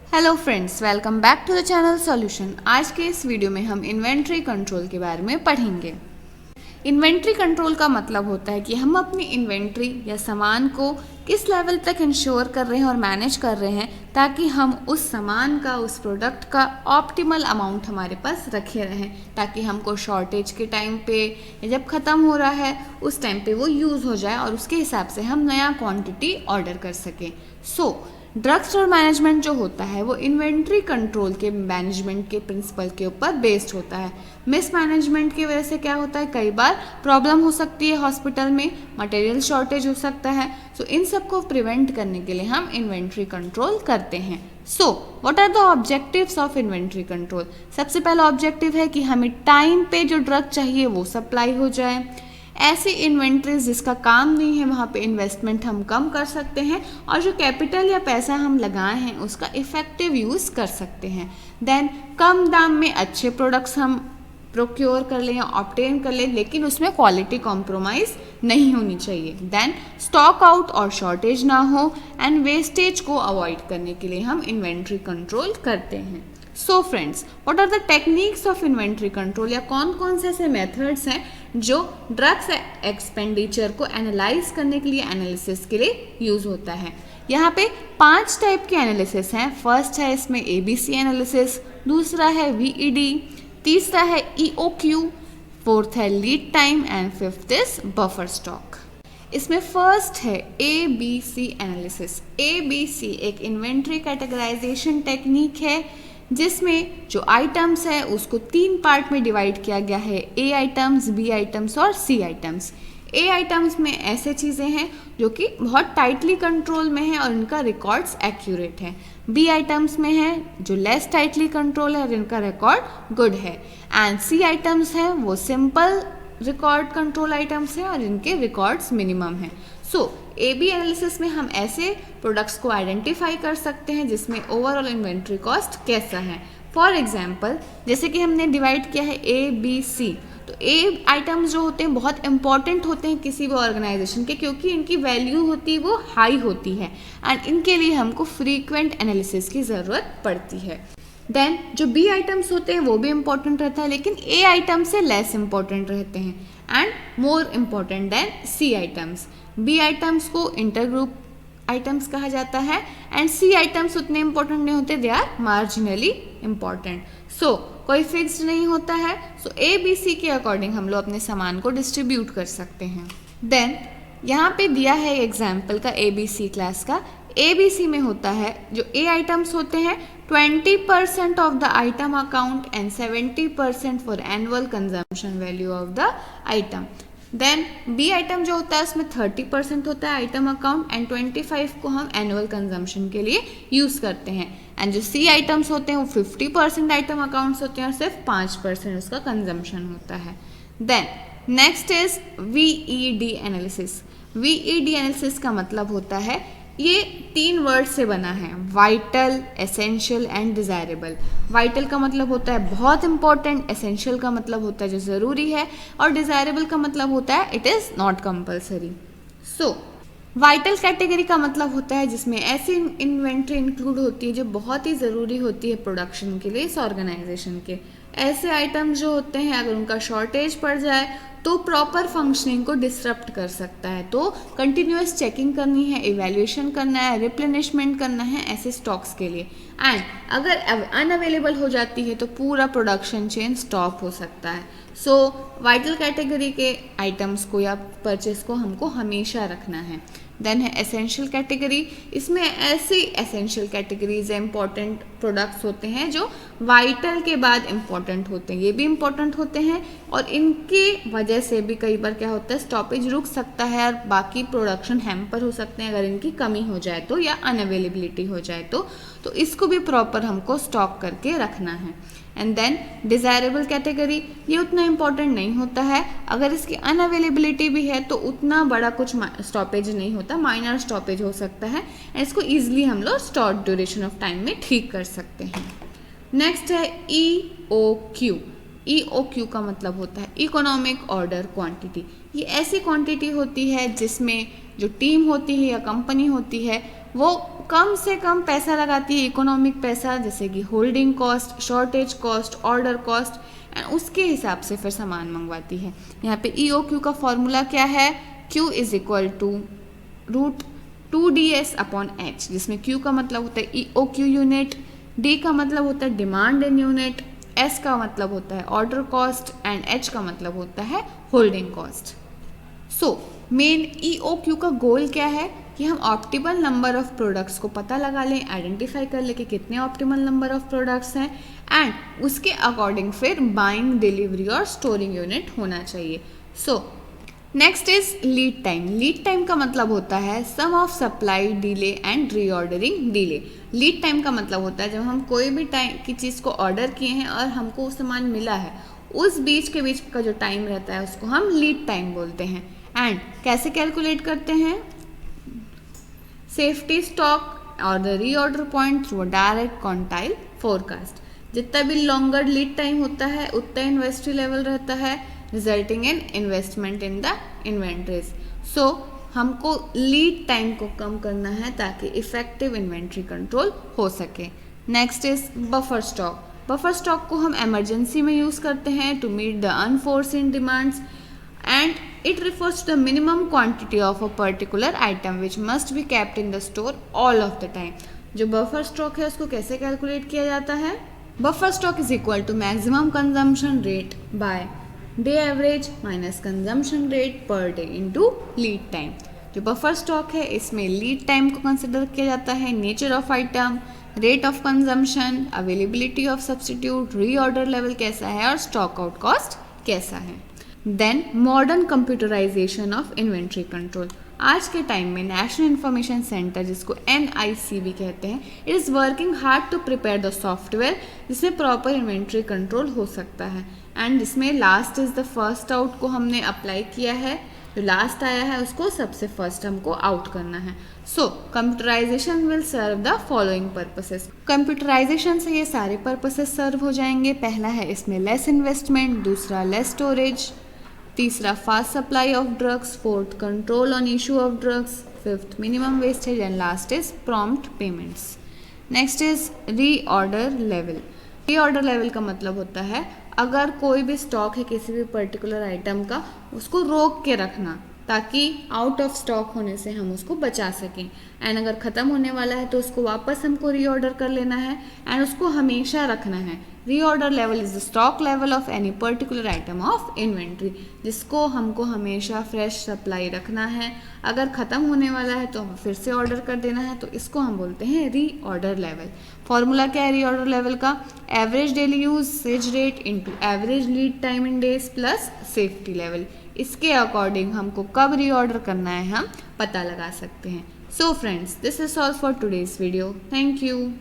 Hello friends, welcome back to the channel solution. आज के इस वीडियो में हम इन्वेंट्री कंट्रोल के बारे में पढ़ेंगे। इन्वेंट्री कंट्रोल का मतलब होता है कि हम अपनी इन्वेंट्री या सामान को किस लेवल तक इंश्योर कर रहे हैं और मैनेज कर रहे हैं ताकि हम उस सामान का, उस प्रोडक्ट का ऑप्टिमल अमाउंट हमारे पास रखे रहें, ताकि हमको शॉर्टेज के टाइम पे या जब ख़त्म हो रहा है उस टाइम पे वो यूज़ हो जाए और उसके हिसाब से हम नया क्वांटिटी ऑर्डर कर सकें। ड्रग स्टोर मैनेजमेंट जो होता है वो इन्वेंट्री कंट्रोल के मैनेजमेंट के प्रिंसिपल के ऊपर बेस्ड होता है। मिस मैनेजमेंट की वजह से क्या होता है, कई बार प्रॉब्लम हो सकती है, हॉस्पिटल में मटेरियल शॉर्टेज हो सकता है। इन सब को प्रिवेंट करने के लिए हम इन्वेंट्री कंट्रोल करते हैं। What are the objectives of inventory control? सबसे पहला ऑब्जेक्टिव है कि हमें टाइम पे जो ड्रग चाहिए वो सप्लाई हो जाए। ऐसी इन्वेंट्रीज जिसका काम नहीं है वहाँ पे इन्वेस्टमेंट हम कम कर सकते हैं और जो कैपिटल या पैसा हम लगाए हैं उसका इफ़ेक्टिव यूज़ कर सकते हैं। देन कम दाम में अच्छे प्रोडक्ट्स हम प्रोक्योर कर लें या ऑब्टेन कर लें, लेकिन उसमें क्वालिटी कॉम्प्रोमाइज़ नहीं होनी चाहिए। देन स्टॉक आउट और शॉर्टेज ना हो एंड वेस्टेज को अवॉइड करने के लिए हम इन्वेंट्री कंट्रोल करते हैं। Friends, what are the techniques of inventory control, या कौन कौन से ऐसे मेथड्स हैं जो ड्रग्स एक्सपेंडिचर को एनालाइज करने के लिए, एनालिसिस के लिए यूज होता है। यहाँ पे 5 टाइप के एनालिसिस हैं। फर्स्ट है इसमें ABC एनालिसिस, दूसरा है VED, तीसरा है EOQ, फोर्थ है lead time and fifth is buffer stock. इसमें फर्स्ट है ABC एनालिसिस। ABC एक इन्वेंट्री कैटेगराइजेशन टेक्निक है जिसमें जो आइटम्स है उसको 3 पार्ट में डिवाइड किया गया है, A आइटम्स, B आइटम्स और C आइटम्स। A आइटम्स में ऐसे चीज़ें हैं जो कि बहुत टाइटली कंट्रोल में है और इनका रिकॉर्ड्स एक्यूरेट है। B आइटम्स में है जो लेस टाइटली कंट्रोल है और इनका रिकॉर्ड गुड है। एंड C आइटम्स है वो सिंपल रिकॉर्ड कंट्रोल आइटम्स हैं और इनके रिकॉर्ड्स मिनिमम हैं। AB एनालिसिस में हम ऐसे प्रोडक्ट्स को आइडेंटिफाई कर सकते हैं जिसमें ओवरऑल इन्वेंट्री कॉस्ट कैसा है। फॉर एग्जांपल, जैसे कि हमने डिवाइड किया है ABC, तो A आइटम्स जो होते हैं बहुत इंपॉर्टेंट होते हैं किसी भी ऑर्गेनाइजेशन के, क्योंकि इनकी वैल्यू होती है वो हाई होती है एंड इनके लिए हमको फ्रीक्वेंट एनालिसिस की ज़रूरत पड़ती है। देन जो B आइटम्स होते हैं वो भी इम्पॉर्टेंट रहता है, लेकिन A आइटम से लेस इम्पॉर्टेंट रहते हैं and more important than C items. B items को इंटरग्रुप आइटम्स कहा जाता है एंड C आइटम्स उतने इम्पोर्टेंट नहीं होते, दे आर मार्जिनली इम्पॉर्टेंट। कोई फिक्स्ड नहीं होता है। ABC के अकॉर्डिंग हम लोग अपने सामान को डिस्ट्रीब्यूट कर सकते हैं। देन यहाँ पे दिया है एग्जाम्पल का ABC क्लास का। ABC में होता है जो A आइटम्स होते हैं 20% of the item account and 70% for annual consumption value of the item. Then B item जो होता है उसमें 30% होता है आइटम अकाउंट एंड 25 को हम एनुअल कंजम्पशन के लिए यूज़ करते हैं। एंड जो C आइटम्स होते हैं वो 50% आइटम अकाउंट्स होते हैं और सिर्फ 5% उसका कंजम्पशन होता है। Then next is VED analysis. VED analysis का मतलब होता है, ये 3 वर्ड से बना है, vital, essential and desirable. Vital का मतलब होता है बहुत इंपॉर्टेंट, एसेंशियल का मतलब होता है जो ज़रूरी है और डिज़ायरेबल का मतलब होता है it is not compulsory. Vital category का मतलब होता है जिसमें ऐसी इन्वेंट्री इंक्लूड होती है जो बहुत ही ज़रूरी होती है प्रोडक्शन के लिए इस ऑर्गेनाइजेशन के। ऐसे आइटम्स जो होते हैं अगर उनका शॉर्टेज पड़ जाए तो प्रॉपर फंक्शनिंग को डिसरप्ट कर सकता है, तो कंटिन्यूअस चेकिंग करनी है, इवैल्यूएशन करना है, रिप्लेनिशमेंट करना है ऐसे स्टॉक्स के लिए। एंड अगर अनअवेलेबल हो जाती है तो पूरा प्रोडक्शन चेन स्टॉप हो सकता है। वाइटल कैटेगरी के आइटम्स को या परचेस को हमको हमेशा रखना है। देन है एसेंशियल कैटेगरी। इसमें ऐसी एसेंशियल कैटेगरीज इंपॉर्टेंट प्रोडक्ट्स होते हैं जो वाइटल के बाद इंपॉर्टेंट होते हैं, ये भी इंपॉर्टेंट होते हैं और इनकी वजह से भी कई बार क्या होता है स्टॉपेज रुक सकता है और बाकी प्रोडक्शन हैम्पर हो सकते हैं अगर इनकी कमी हो जाए तो या अनअवेलेबिलिटी हो जाए तो इसको भी प्रॉपर हमको स्टॉक करके रखना है। एंड देन डिज़ायरेबल कैटेगरी, ये उतना इम्पॉर्टेंट नहीं होता है, अगर इसकी अनअवेलेबिलिटी भी है तो उतना बड़ा कुछ स्टॉपेज नहीं होता, माइनर स्टॉपेज हो सकता है एंड इसको ईजिली हम लोग शॉर्ट ड्यूरेशन ऑफ टाइम में ठीक कर सकते हैं। नेक्स्ट है EOQ। EOQ का मतलब होता है इकोनॉमिक ऑर्डर क्वांटिटी। ये ऐसी क्वांटिटी होती है जिसमें जो टीम होती है या कंपनी होती है वो कम से कम पैसा लगाती है, इकोनॉमिक पैसा, जैसे कि holding cost, shortage cost, order cost, and उसके हिसाब से फिर सामान मंगवाती है। यहाँ पे EOQ का फॉर्मूला क्या है? Q is equal to √2DS/H, जिसमें Q का मतलब होता है EOQ यूनिट, D का मतलब होता है डिमांड इन यूनिट, S का मतलब होता है ऑर्डर कॉस्ट एंड H का मतलब होता है holding cost. So main EOQ का गोल क्या है कि हम ऑप्टिमल नंबर ऑफ प्रोडक्ट्स को पता लगा लें, आइडेंटिफाई कर लें कि कितने ऑप्टिमल नंबर ऑफ प्रोडक्ट्स हैं, एंड उसके अकॉर्डिंग फिर बाइंग, डिलीवरी और स्टोरिंग यूनिट होना चाहिए। So next is lead time. Lead time का मतलब होता है sum of supply delay and reordering delay. Lead time का मतलब होता है जब हम कोई भी टाइम की चीज़ को ऑर्डर किए हैं और हमको वो सामान मिला है, उस बीच के बीच का जो टाइम रहता है उसको हम लीड टाइम बोलते हैं। एंड कैसे कैलकुलेट करते हैं? सेफ्टी स्टॉक और the reorder point through a direct quantile forecast. जितना भी लॉन्गर लीड टाइम होता है उतना इन्वेंट्री लेवल रहता है, resulting in investment in the inventories. So हमको लीड टाइम को कम करना है ताकि इफेक्टिव इन्वेंट्री कंट्रोल हो सके। Next is buffer stock. Buffer stock को हम इमरजेंसी में यूज़ करते हैं to meet the unforeseen demands, and it refers to the minimum quantity of a particular item which must be kept in the store all of the time। जो buffer stock है उसको कैसे calculate किया जाता है? Buffer stock is equal to maximum consumption rate by day average minus consumption rate per day into lead time. जो buffer stock है इसमें लीड टाइम को कंसिडर किया जाता है, nature of item, rate of consumption, availability of substitute, reorder level कैसा है और स्टॉक आउट कॉस्ट कैसा है। Then modern computerization of inventory control. आज के टाइम में नेशनल इंफॉर्मेशन सेंटर, जिसको NIC भी कहते हैं, it is working hard to prepare the software जिसमें प्रॉपर इन्वेंट्री कंट्रोल हो सकता है। एंड जिसमें last is the first out को हमने अप्लाई किया है, जो लास्ट आया है उसको सबसे फर्स्ट हमको आउट करना है। So computerization will serve the following purposes. Computerization से ये सारे पर्पसेस सर्व हो जाएंगे। पहला है इसमें लेस इन्वेस्टमेंट, दूसरा लेस स्टोरेज, तीसरा fast supply of drugs, fourth control on issue of drugs, fifth minimum wastage, and last is prompt payments. Next is reorder level. Reorder level का मतलब होता है अगर कोई भी स्टॉक है किसी भी पर्टिकुलर आइटम का, उसको रोक के रखना ताकि आउट ऑफ स्टॉक होने से हम उसको बचा सकें। एंड अगर ख़त्म होने वाला है तो उसको वापस हमको रीऑर्डर कर लेना है एंड उसको हमेशा रखना है। Reorder level is the stock level of any particular item of inventory, जिसको हमको हमेशा फ्रेश सप्लाई रखना है। अगर ख़त्म होने वाला है तो फिर से ऑर्डर कर देना है, तो इसको हम बोलते हैं रीऑर्डर लेवल। फॉर्मूला क्या है रीऑर्डर लेवल का? Average daily usage rate into average lead time in days plus safety level. इसके अकॉर्डिंग हमको कब रीऑर्डर करना है हम पता लगा सकते हैं। So friends, this is all for today's video. Thank you.